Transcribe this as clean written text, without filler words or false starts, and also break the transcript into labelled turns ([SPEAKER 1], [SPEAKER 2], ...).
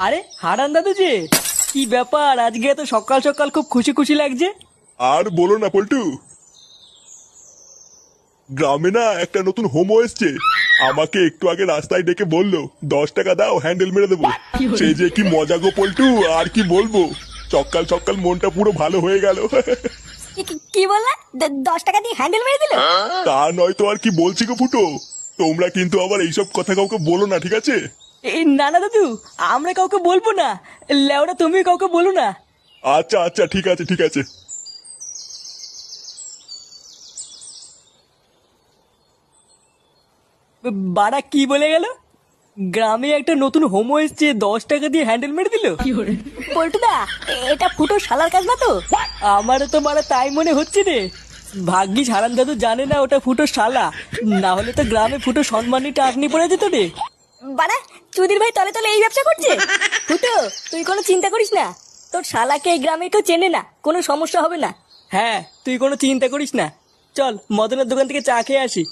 [SPEAKER 1] আরে হারান দাদু যে, কি ব্যাপার আজকে এত সকাল সকাল খুব খুশি খুশি লাগছে?
[SPEAKER 2] আর বলো না পল্টু, গ্রামে না একটা নতুন হোমো এসছে। আমাকে একটু আগে রাস্তায় ডেকে বললো 10 টাকা দাও হ্যান্ডেল মেরে দেবো। সেই যে কি মজা গো পল্টু, আর কি বলবো। সকাল সকাল মনটা পুরো ভালো হয়ে গেল।
[SPEAKER 3] কি বললা? 10 টাকা দিয়ে হ্যান্ডেল মেরে দিল?
[SPEAKER 2] তা নয় তো আর কি বলছি গো ফুটো। তোমরা কিন্তু আবার এইসব কথা কাউকে বলো না, ঠিক আছে?
[SPEAKER 1] এই না না দাদু, আমরা কাউকে বলবো না। লেওরা তুমি কাউকে বলো না।
[SPEAKER 2] আচ্ছা আচ্ছা, ঠিক আছে ঠিক আছে।
[SPEAKER 1] বাড়া কি বলে গেল? গ্রামে একটা নতুন হোমো এসছে, 10 টাকা দিয়ে হ্যান্ডেল মেরে দিল?
[SPEAKER 3] পল্টুদা, এটা ফুটো শালার কাজ না তো?
[SPEAKER 1] আমারও তো বাড়া তাই মনে হচ্ছে রে। ভাগ্যিস হারান দাদু জানে না ওটা ফুটো শালা, না হলে তো গ্রামে ফুটো সম্মানী টাকনি পড়ে যেত রে।
[SPEAKER 3] বাড়া, চুদির ভাই তলে তলে এই ব্যবসা করছে। ফুটো, তুই কোনো চিন্তা করিস না। তোর শালাকে এই গ্রামে কেউ চেনে না, কোনো সমস্যা হবে না।
[SPEAKER 1] হ্যাঁ, তুই কোনো চিন্তা করিস না। চল মদনের দোকান থেকে চা খেয়ে আসি।